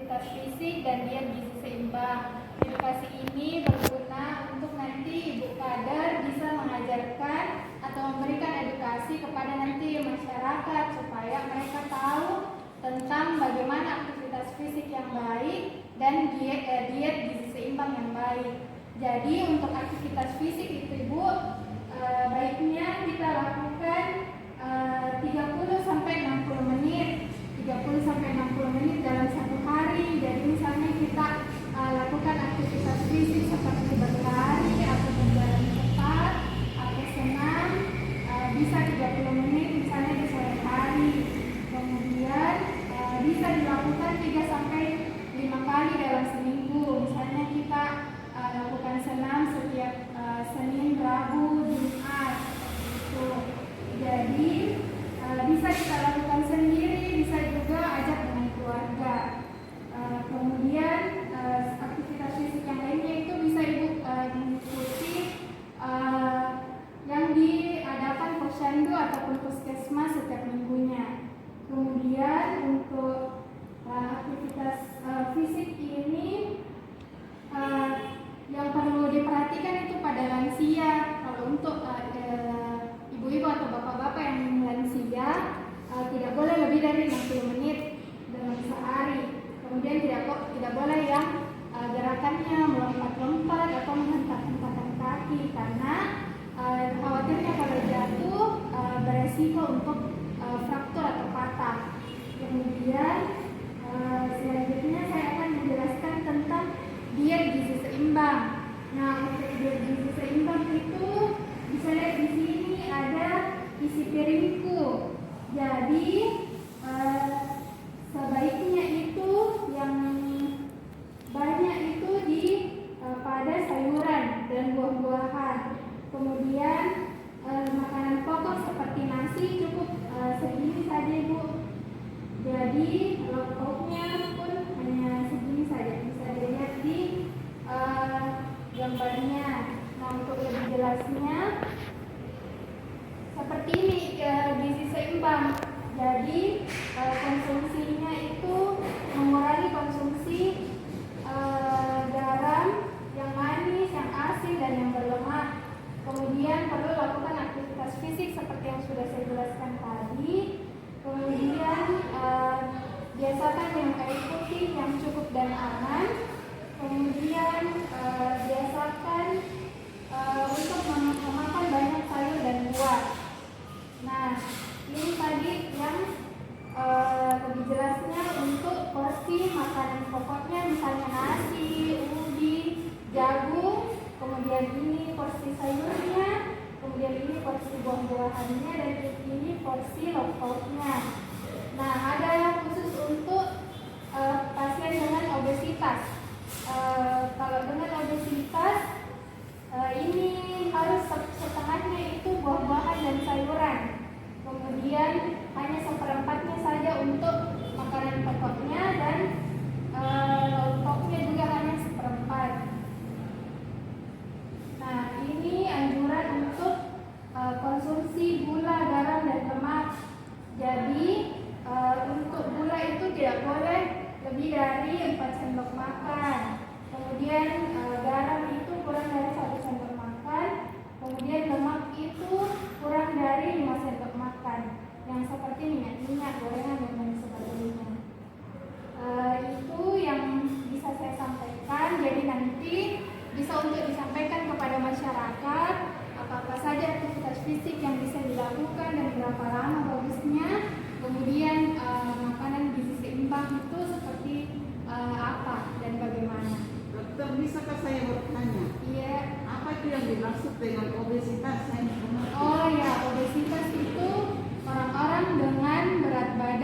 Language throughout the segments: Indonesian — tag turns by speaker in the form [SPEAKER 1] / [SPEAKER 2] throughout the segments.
[SPEAKER 1] Aktivitas fisik dan diet gizi seimbang. Edukasi ini berguna untuk nanti Ibu Kader bisa mengajarkan atau memberikan edukasi kepada nanti masyarakat supaya mereka tahu tentang bagaimana aktivitas fisik yang baik dan diet gizi seimbang yang baik. Jadi untuk aktivitas fisik itu Ibu baiknya kita lakukan 30 sampai 60 menit. 30 sampai 60 menit dalam satu hari. Jadi misalnya kita lakukan aktivitas fisik seperti berlari atau berjalan cepat atau senam bisa 30 menit misalnya di sore hari. Kemudian bisa dilakukan 3 sampai 5 kali dalam seminggu. Misalnya kita lakukan senam setiap Senin, Rabu, Jumat. Jadi bisa kita lakukan sendiri, bisa juga ajak dengan keluarga. Kemudian aktivitas fisik yang lainnya itu bisa Ibu mengikuti yang diadakan posyandu ataupun puskesmas setiap minggunya. Kemudian untuk aktivitas fisik ini yang perlu diperhatikan itu pada lansia. Kalau untuk ibu-ibu atau bapak-bapak yang lansia tidak boleh lebih dari 60 menit dalam sehari. Kemudian tidak boleh yang gerakannya melompat-lompat atau menghentak-hentakan kaki karena khawatirnya kalau jatuh beresiko untuk fraktur atau patah. Kemudian selanjutnya saya akan menjelaskan tentang diet gizi seimbang. Nah, untuk diet gizi seimbang itu bisa lihat di sini ada isi piringku. Jadi sebaiknya itu yang banyak itu pada sayuran dan buah-buahan. Kemudian makanan pokok seperti nasi cukup segini saja Ibu. Jadi lauknya pun hanya segini saja. Bisa dilihat di gambarnya. Nah, untuk lebih jelasnya seperti ini gizi seimbang. Jadi konsumsinya itu mengurangi konsumsi garam yang manis, yang asin, dan yang berlemak. Kemudian perlu lakukan aktivitas fisik seperti yang sudah saya jelaskan tadi. Kemudian biasakan minum air putih yang cukup dan aman. Kemudian biasakan untuk memakan banyak sayur dan buah. Nah, ini tadi yang lebih jelasnya untuk porsi makanan pokoknya, misalnya nasi, ubi, jagung. Kemudian ini porsi sayurnya, kemudian ini porsi buah-buahannya, dan ini porsi lauk pauknya. Nah, ada yang khusus untuk pasien dengan obesitas. Kalau dengan obesitas ini harus setengahnya itu buah-buahan dan sayuran. Kemudian hanya seperempatnya saja untuk makanan pokoknya dan lauk pauknya juga hanya seperempat. Nah, ini anjuran untuk konsumsi gula, garam, dan lemak. Jadi untuk gula itu tidak boleh lebih dari 4 sendok makan. Kemudian garam itu kurang dari 1 sendok makan. Kemudian lemak itu kurang dari 5 sendok makan. Yang seperti minyak gorengan dan lain sebagainya. Itu yang bisa saya sampaikan. Jadi nanti bisa untuk disampaikan kepada masyarakat apa saja aktivitas fisik yang bisa dilakukan dan berapa lama bagusnya. Kemudian makanan gizi seimbang itu seperti apa dan bagaimana.
[SPEAKER 2] Dokter, bisakah saya bertanya?
[SPEAKER 1] Iya.
[SPEAKER 2] Apa itu yang dimaksud dengan obesitas?
[SPEAKER 1] Oh ya, obesitas itu orang-orang dengan berat badan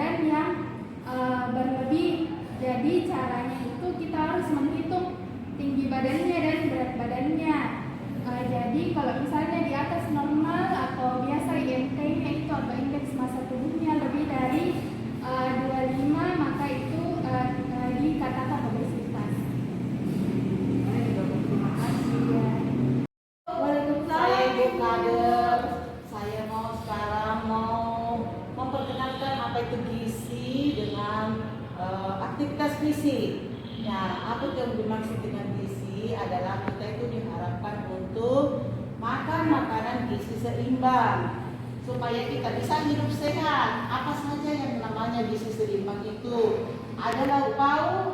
[SPEAKER 3] aktivitas fisik. Nah, apa yang dimaksud dengan gizi adalah kita itu diharapkan untuk makan makanan gizi seimbang supaya kita bisa hidup sehat. Apa saja yang namanya gizi seimbang itu? Ada lauk pauk,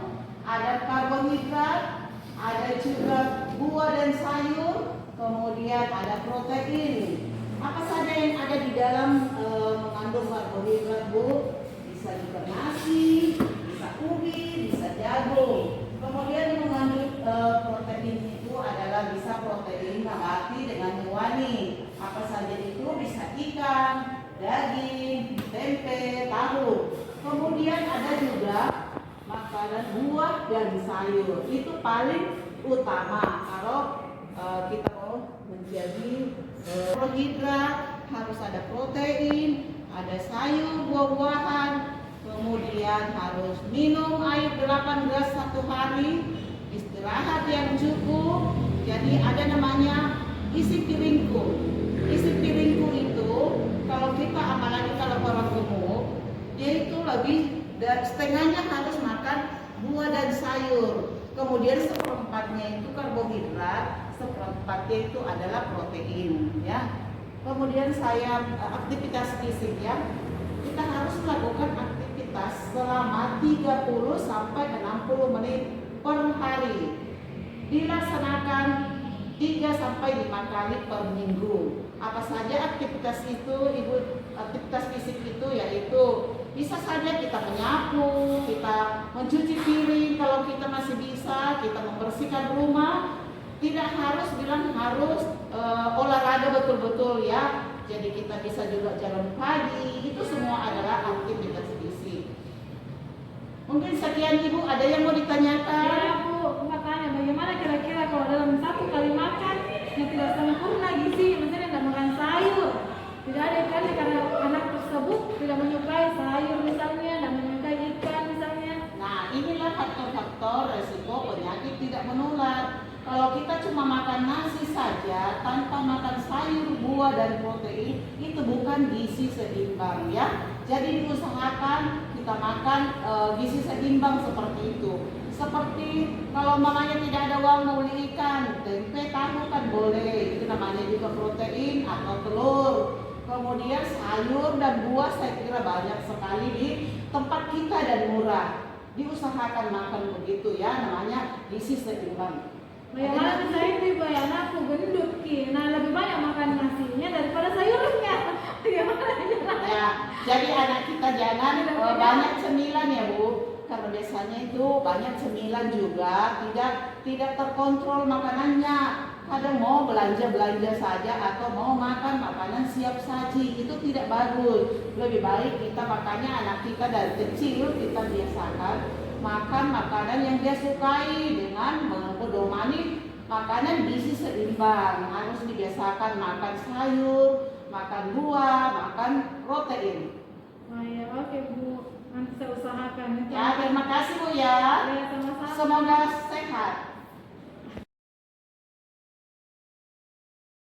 [SPEAKER 3] ada karbohidrat, ada juga buah dan sayur, kemudian ada protein. Apa saja yang ada di dalam mengandung karbohidrat, Bu? Bisa juga nasi, bisa ubi, bisa jagung. Kemudian mengandung protein itu adalah bisa protein nabati dengan hewani. Apa saja itu? Bisa ikan, daging, tempe, tahu. Kemudian ada juga makanan buah dan sayur. Itu paling utama kalau kita mau menjadi karbohidrat, harus ada protein, ada sayur, buah-buahan, kemudian harus minum air 8 gelas satu hari, istirahat yang cukup. Jadi ada namanya isi piringku. Isi piringku itu kalau kita, apalagi kalau orang gemuk, dia itu lebih dan setengahnya harus makan buah dan sayur. Kemudian seperempatnya itu karbohidrat, seperempatnya itu adalah protein, ya. Kemudian saya aktivitas fisik, ya. Kita harus melakukan aktivitas selama 30 sampai 60 menit per hari. Dilaksanakan 3 sampai 5 kali per minggu. Apa saja aktivitas itu, Ibu? Aktivitas fisik itu yaitu bisa saja kita menyapu, kita mencuci piring kalau kita masih bisa, kita membersihkan rumah. Tidak harus bilang harus olahraga betul-betul, ya. Jadi kita bisa juga jalan pagi. Itu semua adalah aktivitas fisik. Mungkin sekian, Ibu, ada yang mau ditanyakan?
[SPEAKER 1] Ya, Bu, mau tanya bagaimana kira-kira kalau dalam satu kali makan yang tidak sempurna gizi, misalnya tidak makan sayur, tidak ada ikan karena anak tersebut tidak menyukai sayur misalnya, dan menyukai ikan misalnya.
[SPEAKER 3] Nah, inilah faktor-faktor resiko penyakit tidak menular. Kalau kita cuma makan nasi saja tanpa makan sayur, buah dan protein, itu bukan gizi seimbang, ya. Jadi diusahakan kita makan gizi seimbang seperti itu. Seperti kalau mamanya tidak ada uang mau beli ikan, tempe, tahu kan boleh. Itu namanya juga protein atau telur. Kemudian sayur dan buah saya kira banyak sekali di tempat kita dan murah. Diusahakan makan begitu, ya, namanya gizi seimbang.
[SPEAKER 1] Bagaimana misalnya ibu ya, anakku gendut ki, nah lebih banyak makan nasinya daripada sayurnya. Bagaimana caranya?
[SPEAKER 3] Ya, jadi anak kita jangan banyak cemilan, ya, Bu. Karena biasanya itu banyak cemilan juga tidak terkontrol makanannya. Kadang mau belanja saja atau mau makan makanan siap saji, itu tidak bagus. Lebih baik kita, makanya anak kita dari kecil kita biasakan makan makanan yang dia sukai dengan mendomani makanan gizi seimbang. Harus dibiasakan makan sayur, makan buah, makan protein.
[SPEAKER 1] Oh ya, oke, Bu, nanti saya usahakan.
[SPEAKER 3] Ya, terima kasih, Bu, ya.
[SPEAKER 1] Ya, sama-sama.
[SPEAKER 3] Semoga sehat.